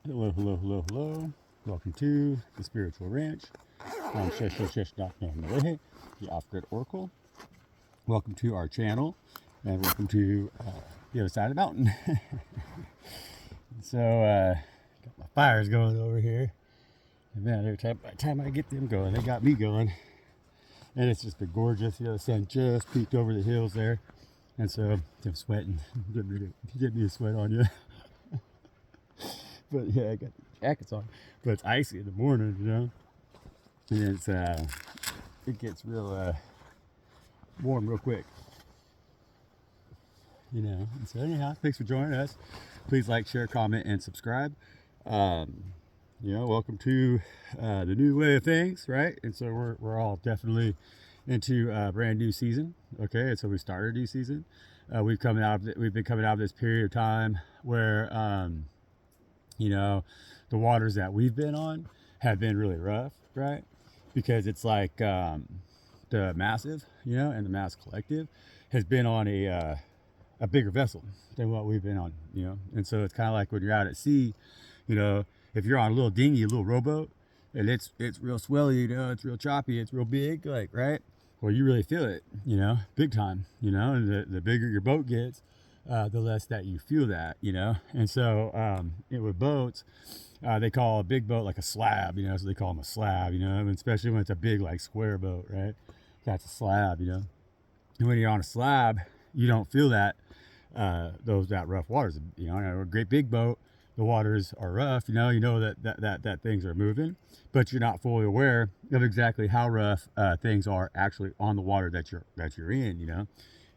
Hello, hello, hello, hello. Welcome to the Spiritual Ranch. I'm the Off-Grid Oracle. Welcome to our channel, and welcome to the other side of the mountain. Got my fires going over here. And man, by the time I get them going, they got me going. And it's just been gorgeous. The sun just peeked over the hills there. And so I'm sweating. Get me to sweat on you. But yeah, I got the jackets on. But it's icy in the morning, you know. And it gets real warm real quick, you know. And so anyhow, thanks for joining us. Please like, share, comment, and subscribe. Welcome to the new way of things, right? And so we're all definitely into a brand new season. Okay, and so we started a new season. We've been coming out of this period of time where the waters that we've been on have been really rough, right? Because it's like the massive, and the mass collective has been on a bigger vessel than what we've been on, and so it's kind of like when you're out at sea, if you're on a little dinghy, a little rowboat, and it's real swelly, it's real choppy, it's real big, like, right? Well, you really feel it, big time, and the bigger your boat gets, the less that you feel that, and so with boats, they call a big boat like a slab, so they call them a slab, and especially when it's a big, like, square boat, right? That's a slab, and when you're on a slab, you don't feel that that rough waters, a great big boat, the waters are rough, you know that things are moving, but you're not fully aware of exactly how rough things are actually on the water that you're in,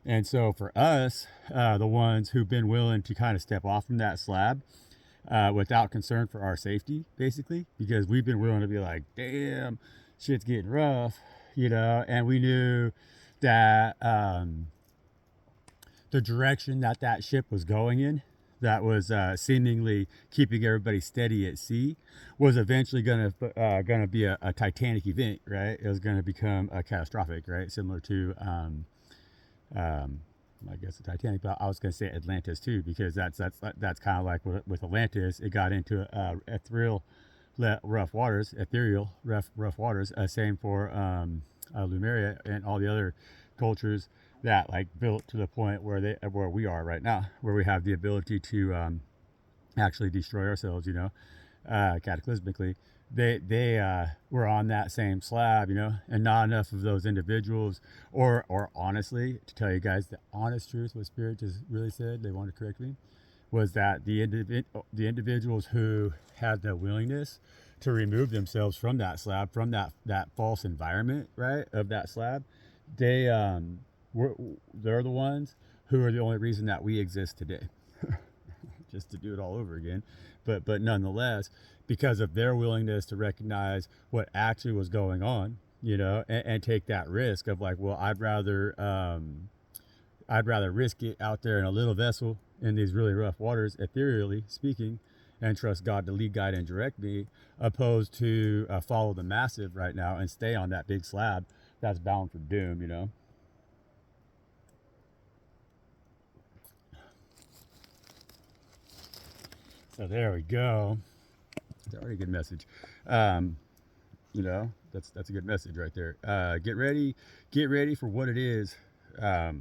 and so for us, the ones who've been willing to kind of step off from that slab without concern for our safety, basically, because we've been willing to be like, damn, shit's getting rough, and we knew that the direction that ship was going in, that was seemingly keeping everybody steady at sea, was eventually gonna be a Titanic event, right? It was gonna become catastrophic, right? Similar to I guess the Titanic, but I was going to say Atlantis too, because that's kind of like with Atlantis, it got into ethereal rough waters, rough waters. Same for Lemuria and all the other cultures that like built to the point where we are right now, where we have the ability to actually destroy ourselves, cataclysmically. They were on that same slab, and not enough of those individuals, or honestly, to tell you guys the honest truth, what Spirit just really said, they wanted to correct me, was that the individuals who had the willingness to remove themselves from that slab, from that false environment, right, of that slab, they they're the ones who are the only reason that we exist today. Just to do it all over again, but nonetheless, because of their willingness to recognize what actually was going on, and take that risk of like, well, I'd rather risk it out there in a little vessel in these really rough waters, ethereally speaking, and trust God to lead, guide, and direct me, opposed to follow the massive right now and stay on that big slab that's bound for doom, So there we go. It's already a good message. That's a good message right there. Get ready for what it is that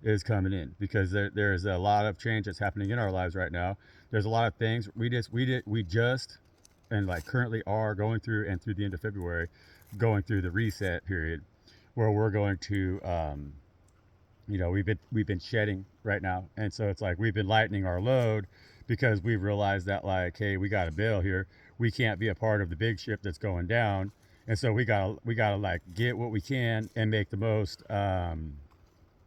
is coming in, because there's a lot of change that's happening in our lives right now. There's a lot of things we just and like currently are going through, and through the end of February, going through the reset period, where we're going to we've been shedding right now, and so it's like we've been lightening our load because we've realized that, like, hey, we got a bail here. We can't be a part of the big ship that's going down, and so we gotta like get what we can and make the most,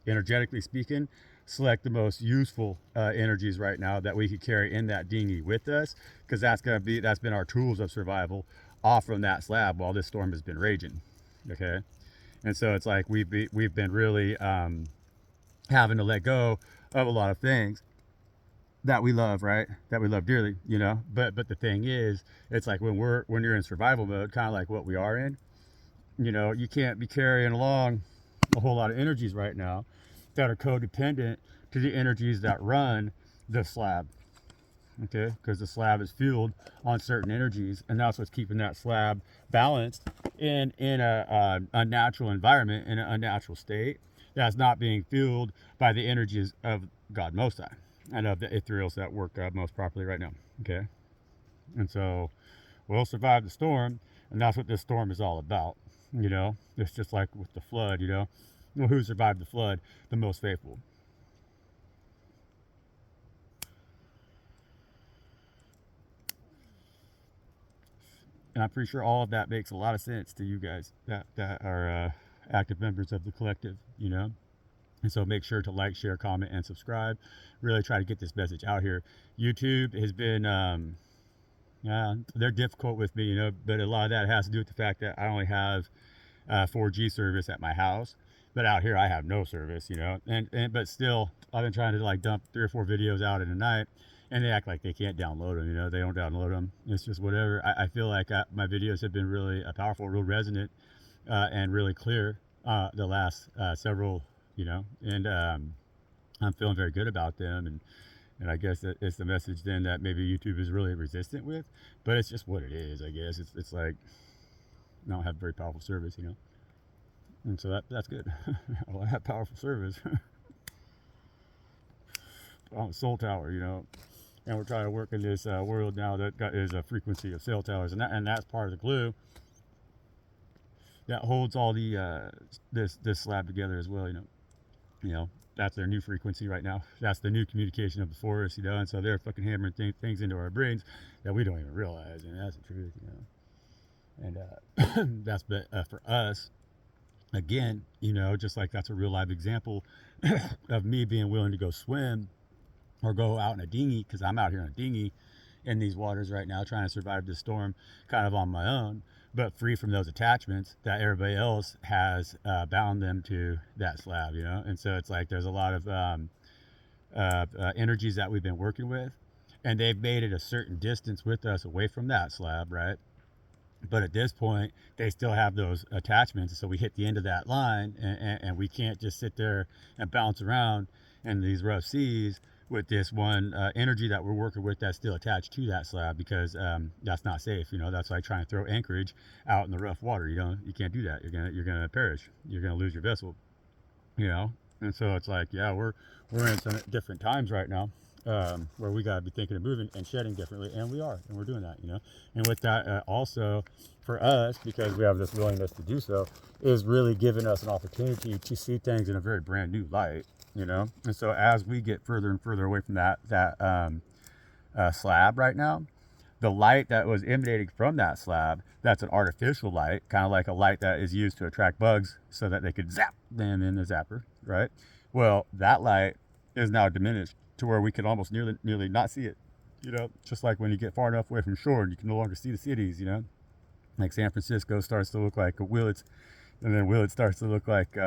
energetically speaking, select the most useful energies right now that we could carry in that dinghy with us, because that's been our tools of survival off from that slab while this storm has been raging. Okay, and so it's like we've been really having to let go of a lot of things that we love, right? That we love dearly, But the thing is, it's like when you're in survival mode, kind of like what we are in, you can't be carrying along a whole lot of energies right now that are codependent to the energies that run the slab, okay? Because the slab is fueled on certain energies, and that's what's keeping that slab balanced in a natural environment, in an unnatural state that's not being fueled by the energies of God Most High and of the ethereals that work most properly right now, okay? And so we'll survive the storm, and that's what this storm is all about, you know? It's just like with the flood, you know? Well, who survived the flood? The most faithful. And I'm pretty sure all of that makes a lot of sense to you guys that are active members of the collective, you know? And so make sure to like, share, comment, and subscribe. Really try to get this message out here. YouTube has been, yeah, they're difficult with me, you know, but a lot of that has to do with the fact that I only have 4G service at my house. But out here, I have no service, you know, but still, I've been trying to like dump 3 or 4 videos out in a night, and they act like they can't download them, you know, they don't download them. It's just whatever. I feel like my videos have been really powerful, real resonant, and really clear the last several, you know, and I'm feeling very good about them. And I guess it's the message then that maybe YouTube is really resistant with, but it's just what it is, I guess. It's like, I don't have very powerful service, you know. And so that's good. I have powerful service. On Soul Tower, you know, and we're trying to work in this world now that is a frequency of cell towers, and that's part of the glue that holds all the this slab together as well, you know. That's their new frequency right now. That's the new communication of the forest, you know. And so they're fucking hammering things into our brains that we don't even realize, and that's the truth, you know. And that's for us. Again, you know, just like that's a real live example of me being willing to go swim or go out in a dinghy, because I'm out here in a dinghy in these waters right now trying to survive this storm kind of on my own, but free from those attachments that everybody else has bound them to that slab, you know. And so it's like there's a lot of energies that we've been working with, and they've made it a certain distance with us away from that slab, right? But at this point, they still have those attachments. So we hit the end of that line, and we can't just sit there and bounce around in these rough seas with this one energy that we're working with that's still attached to that slab, because that's not safe. You know, that's like trying to throw anchorage out in the rough water. You know, you can't do that. You're gonna perish. You're gonna lose your vessel. You know, and so it's like, yeah, we're in some different times right now. Where we got to be thinking of moving and shedding differently, and we're doing that, you know. And with that, also for us, because we have this willingness to do so, is really giving us an opportunity to see things in a very brand new light, you know. And so as we get further and further away from that slab right now, the light that was emanating from that slab, that's an artificial light, kind of like a light that is used to attract bugs so that they could zap them in the zapper, right? Well, that light is now diminished to where we can almost nearly not see it, you know. Just like when you get far enough away from shore and you can no longer see the cities, you know. Like San Francisco starts to look like Willits, and then Willits starts to look like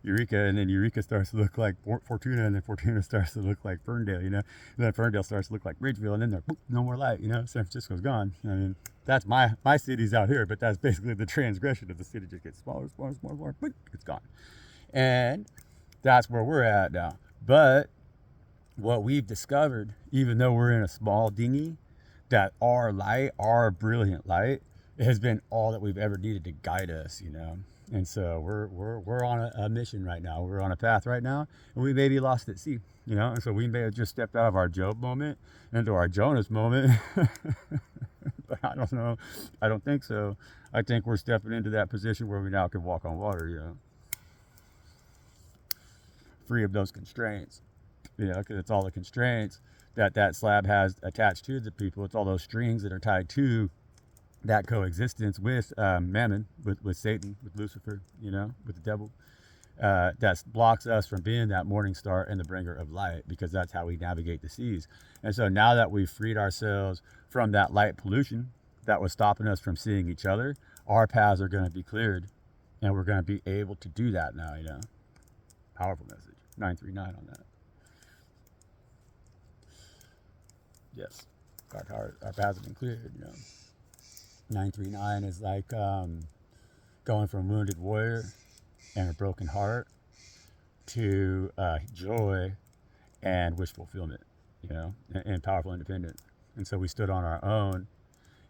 Eureka, and then Eureka starts to look like Fortuna, and then Fortuna starts to look like Ferndale, you know. And then Ferndale starts to look like Ridgeville, and then there's no more light, you know. San Francisco's gone. I mean, that's my city's out here, but that's basically the transgression of the city. Just gets smaller, it's gone. And that's where we're at now. But what we've discovered, even though we're in a small dinghy, that our light, our brilliant light, has been all that we've ever needed to guide us, you know. And so we're on a mission right now. We're on a path right now, and we may be lost at sea, you know. And so we may have just stepped out of our Job moment into our Jonas moment. But I don't know. I don't think so. I think we're stepping into that position where we now can walk on water, you know, free of those constraints. You know, because it's all the constraints that slab has attached to the people. It's all those strings that are tied to that coexistence with Mammon, with Satan, with Lucifer, you know, with the devil, that blocks us from being that morning star and the bringer of light, because that's how we navigate the seas. And so now that we've freed ourselves from that light pollution that was stopping us from seeing each other, our paths are going to be cleared, and we're going to be able to do that now, you know. Powerful message. 939 on that. Yes, our paths have been cleared, you know. 939 is like going from wounded warrior and a broken heart to joy and wish fulfillment, you know, and powerful independence. And so we stood on our own.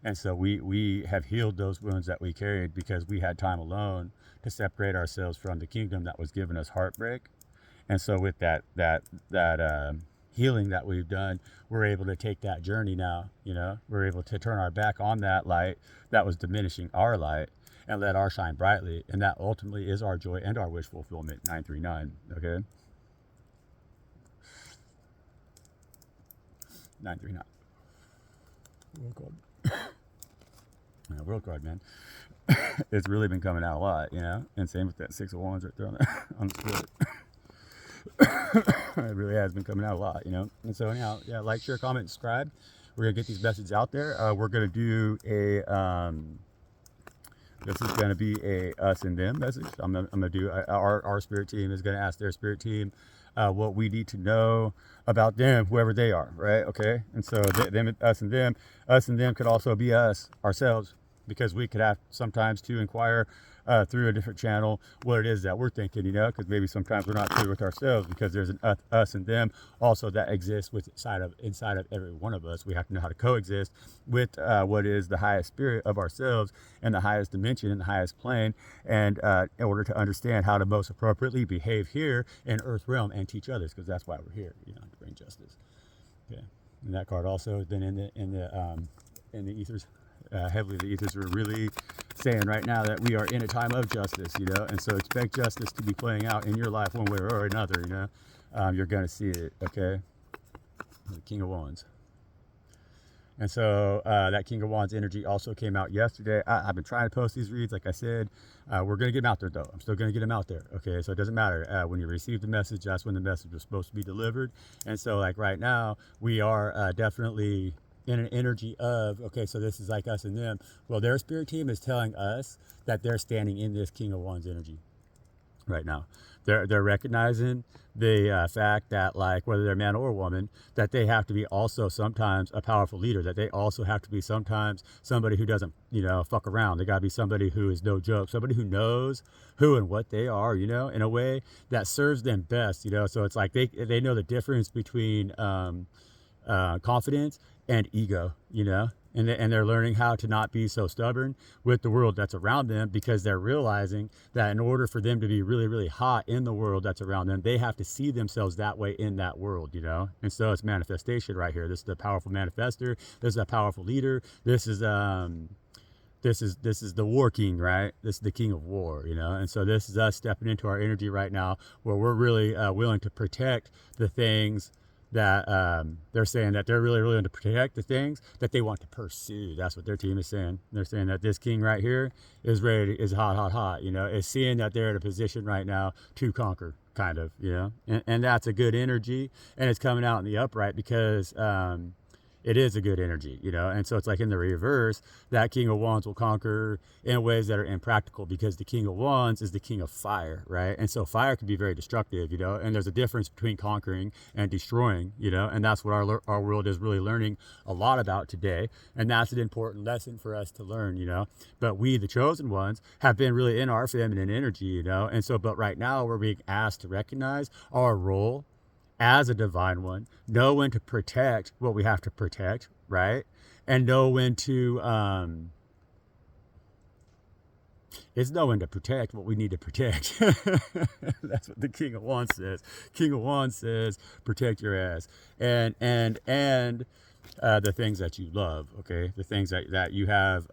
And so we have healed those wounds that we carried because we had time alone to separate ourselves from the kingdom that was giving us heartbreak. And so with that healing that we've done, we're able to take that journey now. We're able to turn our back on that light that was diminishing our light and let our shine brightly. And that ultimately is our joy and our wish fulfillment. 939. Okay. 939. World card. Yeah, world card, man. It's really been coming out a lot, and same with that 6 of Wands right there on the split. It really has been coming out a lot, And so anyhow, yeah, like, share, comment, subscribe. We're gonna get these messages out there. We're gonna do a this is gonna be a us and them message. I'm gonna do our spirit team is gonna ask their spirit team what we need to know about them, whoever they are, right? Okay, and so them, us and them could also be us ourselves, because we could have sometimes to inquire through a different channel what it is that we're thinking, because maybe sometimes we're not clear with ourselves, because there's an us and them also that exists inside of every one of us. We have to know how to coexist with what is the highest spirit of ourselves and the highest dimension and the highest plane, and in order to understand how to most appropriately behave here in Earth realm and teach others, because that's why we're here, to bring justice. Okay, and that card also has been in the ethers. Heavily, the ethers are really saying right now that we are in a time of justice, and so expect justice to be playing out in your life one way or another, you're going to see it, okay? The King of Wands. And so that King of Wands energy also came out yesterday. I've been trying to post these reads, like I said. We're going to get them out there, though. I'm still going to get them out there, okay? So it doesn't matter. When you receive the message, that's when the message was supposed to be delivered. And so, like, right now, we are definitely in an energy of, okay, so this is like us and them. Well, their spirit team is telling us that they're standing in this King of Wands energy right now. They're recognizing the fact that, like, whether they're man or woman, that they have to be also sometimes a powerful leader, that they also have to be sometimes somebody who doesn't, fuck around. They got to be somebody who is no joke, somebody who knows who and what they are, in a way that serves them best, So it's like they know the difference between confidence and ego, and they're learning how to not be so stubborn with the world that's around them, because they're realizing that in order for them to be really, really hot in the world that's around them, they have to see themselves that way in that world, And so it's manifestation right here. This is the powerful manifester. This is a powerful leader. This is the war king, right? This is the king of war, And so this is us stepping into our energy right now, where we're really willing to protect the things that they're saying that they're really willing to protect, the things that they want to pursue. That's what their team is saying. They're saying that this king right here is is hot, is seeing that they're in a position right now to conquer, kind of, and that's a good energy, and it's coming out in the upright because it is a good energy, and so it's like in the reverse, that King of Wands will conquer in ways that are impractical, because the King of Wands is the king of fire, right? And so fire can be very destructive, and there's a difference between conquering and destroying, and that's what our world is really learning a lot about today, and that's an important lesson for us to learn, but we, the chosen ones, have been really in our feminine energy, and so, but right now we're being asked to recognize our role as a divine one, know when to protect what we have to protect, right? And know when to, it's know when to protect what we need to protect. That's what the King of Wands says. King of Wands says, protect your ass. And the things that you love, okay? The things that you have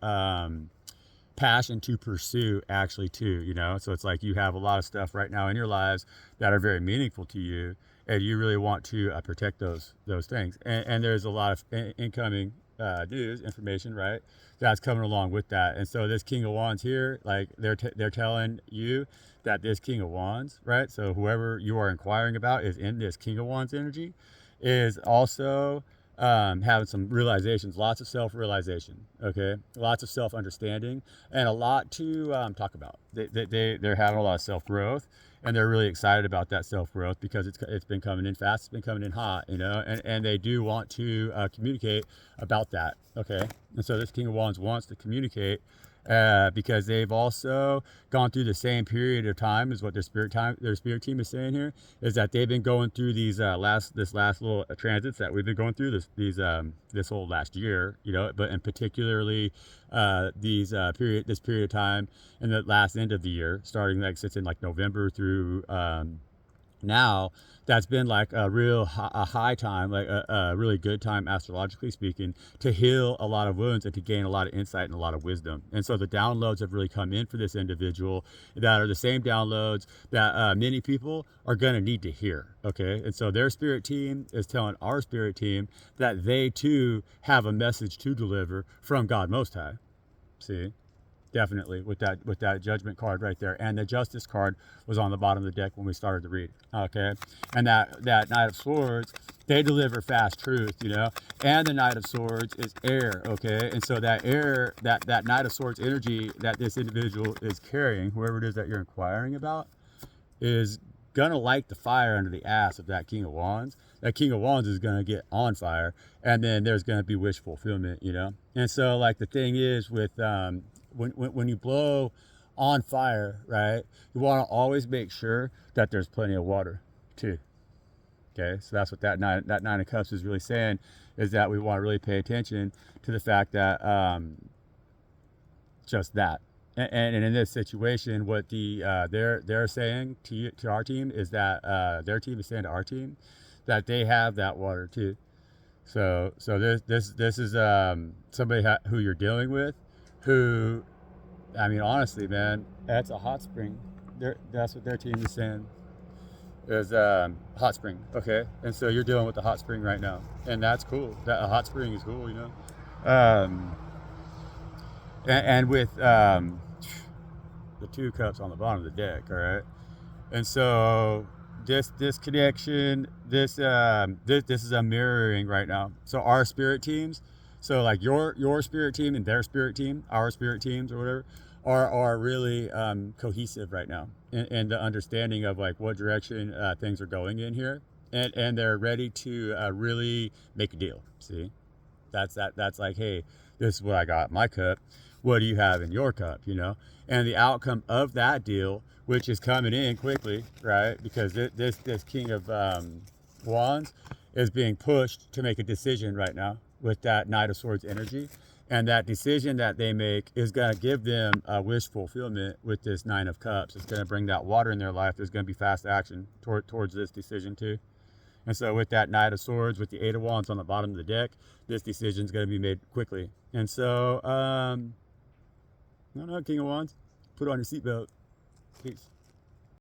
passion to pursue, actually, too, So it's like you have a lot of stuff right now in your lives that are very meaningful to you, and you really want to protect those things. And there's a lot of incoming news, information, right, that's coming along with that. And so this King of Wands here, like they're telling you that this King of Wands, right, so whoever you are inquiring about is in this King of Wands energy, is also having some realizations, lots of self-realization, okay, lots of self-understanding, and a lot to talk about. They're having a lot of self-growth, and they're really excited about that self-growth, because it's been coming in fast, it's been coming in hot, and they do want to communicate about that, okay? And so this King of Wands wants to communicate because they've also gone through the same period of time as what their spirit team is saying here, is that they've been going through these last little transits that we've been going through this whole last year, you know, but in particularly this period of time in the last end of the year, starting like sits in like November through now. That's been like a high time, like a really good time astrologically speaking, to heal a lot of wounds and to gain a lot of insight and a lot of wisdom. And so the downloads have really come in for this individual that are the same downloads that many people are going to need to hear. Okay, and so their spirit team is telling our spirit team that they too have a message to deliver from God Most High. See, definitely with that judgment card right there, and the justice card was on the bottom of the deck when we started to read. Okay, and that Knight of Swords, they deliver fast truth, you know, and the Knight of Swords is air. Okay, and so that air, that Knight of Swords energy that this individual is carrying, whoever it is that you're inquiring about, is gonna light the fire under the ass of that King of Wands. That King of Wands is gonna get on fire, and then there's gonna be wish fulfillment, you know. And so like the thing is with when you blow on fire, right, you want to always make sure that there's plenty of water too. Okay, so that's what that nine of cups is really saying, is that we want to really pay attention to the fact that just that. And in this situation, what they're saying to our team is that their team is saying to our team that they have that water too. So this is somebody who you're dealing with, who, I mean, honestly, man, that's a hot spring. That's what their team is saying, is hot spring. Okay, and so you're dealing with the hot spring right now, and that's cool. That a hot spring is cool, you know. And with the 2 cups on the bottom of the deck, all right. And so this connection, this is a mirroring right now. So our spirit teams, so like your spirit team and their spirit team, our spirit teams or whatever, are really cohesive right now in the understanding of like what direction things are going in here, and they're ready to really make a deal. See, that's like, hey, this is what I got in my cup. What do you have in your cup? You know, and the outcome of that deal, which is coming in quickly, right? Because this King of Wands is being pushed to make a decision right now with that Knight of Swords energy. And that decision that they make is going to give them a wish fulfillment with this 9 of Cups. It's going to bring that water in their life. There's going to be fast action towards this decision too. And so with that Knight of Swords, with the 8 of Wands on the bottom of the deck, this decision is going to be made quickly. And so, I don't know, King of Wands, put on your seatbelt. Peace.